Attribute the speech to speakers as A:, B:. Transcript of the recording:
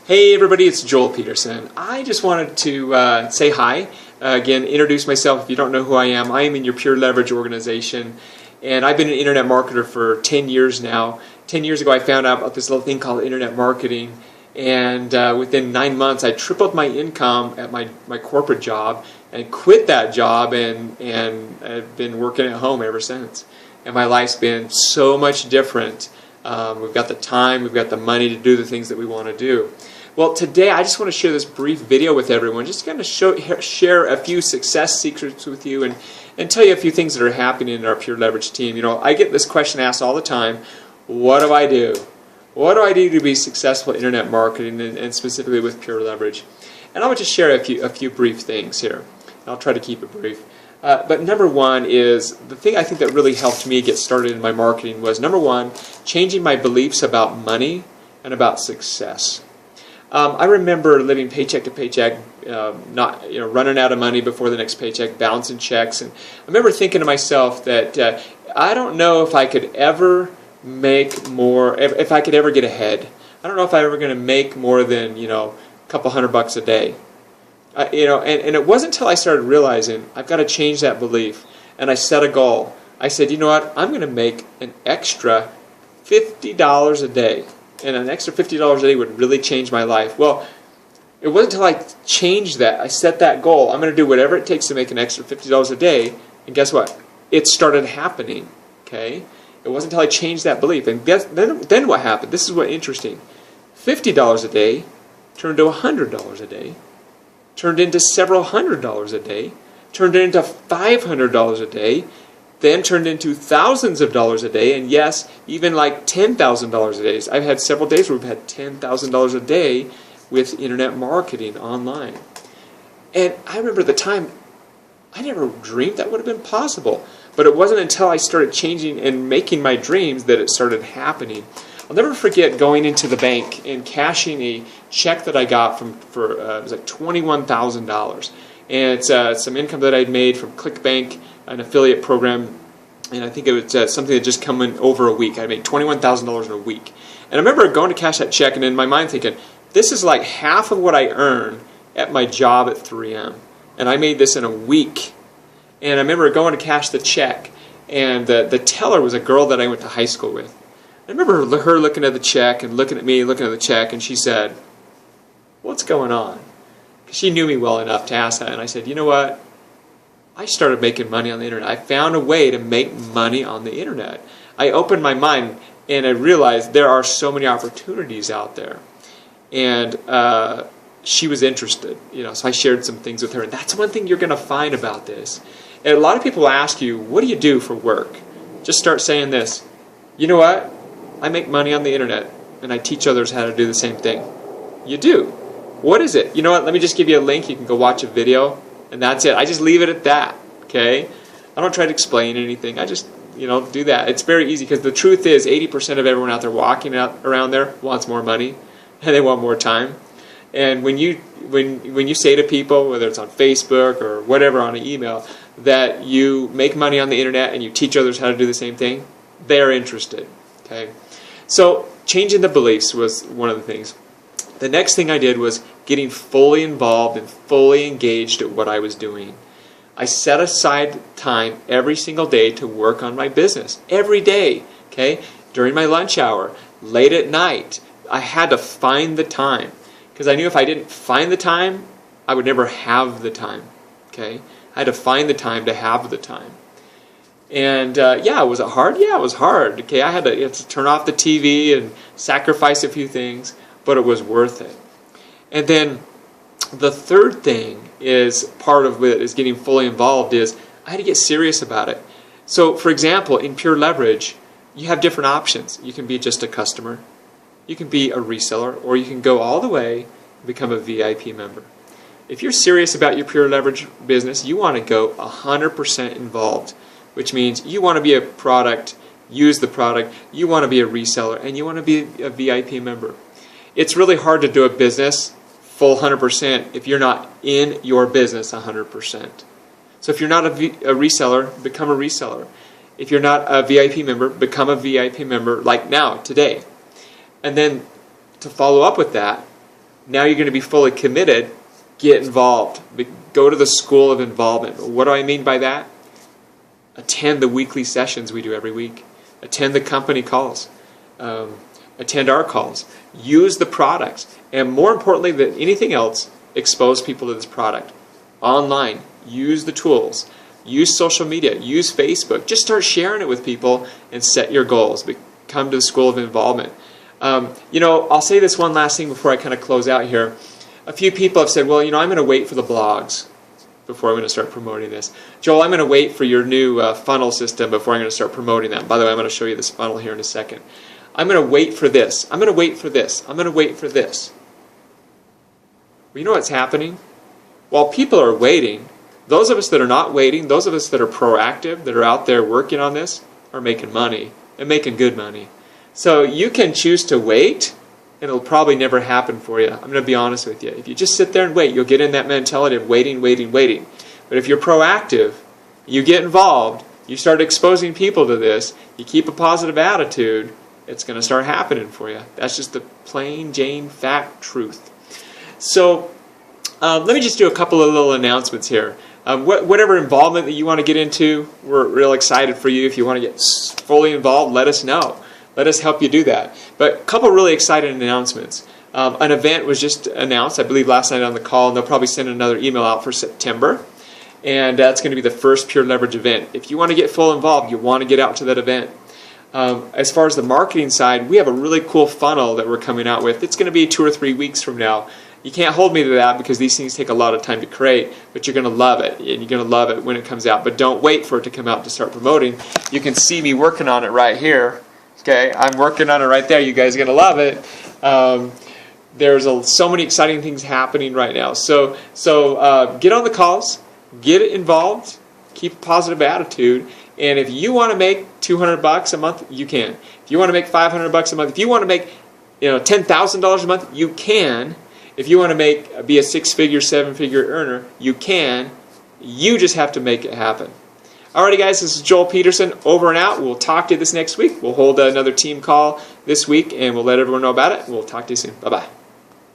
A: Hey everybody, it's Joel Peterson. I just wanted to say hi, again introduce myself if you don't know who I am. I am in your Pure Leverage organization, and I've been an internet marketer for 10 years now. 10 years ago I found out about this little thing called internet marketing, and within 9 months I tripled my income at my corporate job and quit that job, and I've been working at home ever since. And my life's been so much different. We've got the time, we've got the money to do the things that we want to do. Well, today I just want to share this brief video with everyone, just kind of share a few success secrets with you and tell you a few things that are happening in our Pure Leverage team. You know, I get this question asked all the time, what do I do? What do I do to be successful in internet marketing and specifically with Pure Leverage? And I want to share a few brief things here. I'll try to keep it brief. But number one is, the thing I think that really helped me get started in my marketing was, number one, changing my beliefs about money and about success. I remember living paycheck to paycheck, running out of money before the next paycheck, bouncing checks, and I remember thinking to myself that I don't know if I could ever make more, if I could ever get ahead. I don't know if I'm ever going to make more than a couple $100 a day. And it wasn't until I started realizing I've got to change that belief, and I set a goal. I said, you know what, I'm going to make an extra $50 a day, and an extra $50 a day would really change my life. Well, it wasn't until I changed that, I set that goal, I'm going to do whatever it takes to make an extra $50 a day, and guess what? It started happening, okay? It wasn't until I changed that belief, and then what happened? This is what's interesting. $50 a day turned to $100 a day, turned into several $100s a day, turned into $500 a day, then turned into thousands of dollars a day, and yes, even like $10,000 a day. I've had several days where we've had $10,000 a day with internet marketing online. And I remember at the time, I never dreamed that would have been possible. But it wasn't until I started changing and making my dreams that it started happening. I'll never forget going into the bank and cashing a check that I got for it was like $21,000. And it's some income that I'd made from ClickBank, an affiliate program, and I think it was something that just come in over a week. I made $21,000 in a week. And I remember going to cash that check and in my mind thinking, this is like half of what I earn at my job at 3M. And I made this in a week. And I remember going to cash the check, and the teller was a girl that I went to high school with. I remember her looking at the check and looking at me, looking at the check, and she said, what's going on? Because she knew me well enough to ask that, and I said, you know what? I started making money on the internet. I found a way to make money on the internet. I opened my mind, and I realized there are so many opportunities out there. And she was interested, so I shared some things with her, and that's one thing you're going to find about this. And a lot of people ask you, what do you do for work? Just start saying this. You know what? I make money on the internet, and I teach others how to do the same thing. You do. What is it? You know what? Let me just give you a link. You can go watch a video, and that's it. I just leave it at that, okay? I don't try to explain anything. I just, do that. It's very easy, because the truth is 80% of everyone out there walking around there wants more money, and they want more time. And when you say to people, whether it's on Facebook or whatever on an email, that you make money on the internet and you teach others how to do the same thing, they're interested. Okay, so changing the beliefs was one of the things. The next thing I did was getting fully involved and fully engaged at what I was doing. I set aside time every single day to work on my business. Every day, okay, during my lunch hour, late at night. I had to find the time, because I knew if I didn't find the time, I would never have the time. Okay, I had to find the time to have the time. And was it hard? Yeah, it was hard. Okay, I had to turn off the TV and sacrifice a few things, but it was worth it. And then the third thing is, part of it is getting fully involved, is I had to get serious about it. So, for example, in Pure Leverage, you have different options. You can be just a customer, you can be a reseller, or you can go all the way and become a VIP member. If you're serious about your Pure Leverage business, you want to go 100% involved, which means you want to be a product, use the product, you want to be a reseller, and you want to be a VIP member. It's really hard to do a business full 100% if you're not in your business 100%. So if you're not a reseller, become a reseller. If you're not a VIP member, become a VIP member like now, today. And then to follow up with that, Now you're going to be fully committed. Get involved. Go to the School of Involvement. What do I mean by that? Attend the weekly sessions we do every week. Attend the company calls. Attend our calls. Use the products. And more importantly than anything else, expose people to this product. Online. Use the tools. Use social media. Use Facebook. Just start sharing it with people and set your goals. Come to the School of Involvement. I'll say this one last thing before I kind of close out here. A few people have said, well, I'm going to wait for the blogs before I'm going to start promoting this. Joel, I'm going to wait for your new funnel system before I'm going to start promoting that. By the way, I'm going to show you this funnel here in a second. I'm going to wait for this. I'm going to wait for this. I'm going to wait for this. Well, you know what's happening? While people are waiting, those of us that are not waiting, those of us that are proactive, that are out there working on this, are making money, and making good money. So you can choose to wait, and it'll probably never happen for you. I'm going to be honest with you. If you just sit there and wait, you'll get in that mentality of waiting, waiting, waiting. But if you're proactive, you get involved, you start exposing people to this, you keep a positive attitude, it's going to start happening for you. That's just the plain Jane fact truth. So let me just do a couple of little announcements here. Whatever involvement that you want to get into, we're real excited for you. If you want to get fully involved, let us know. Let us help you do that. But a couple really exciting announcements. An event was just announced, I believe, last night on the call, and they'll probably send another email out for September. And that's going to be the first Pure Leverage event. If you want to get full involved, you want to get out to that event. As far as the marketing side, we have a really cool funnel that we're coming out with. It's going to be 2 or 3 weeks from now. You can't hold me to that because these things take a lot of time to create, but you're going to love it, and you're going to love it when it comes out. But don't wait for it to come out to start promoting. You can see me working on it right here. Okay, I'm working on it right there. You guys are going to love it. There's so many exciting things happening right now. So get on the calls, get involved, keep a positive attitude, and if you want to make $200 a month, you can. If you want to make $500 a month, if you want to make $10,000 a month, you can. If you want to be a 6-figure, 7-figure earner, you can. You just have to make it happen. Alrighty guys, this is Joel Peterson, over and out. We'll talk to you this next week. We'll hold another team call this week, and we'll let everyone know about it. We'll talk to you soon. Bye-bye.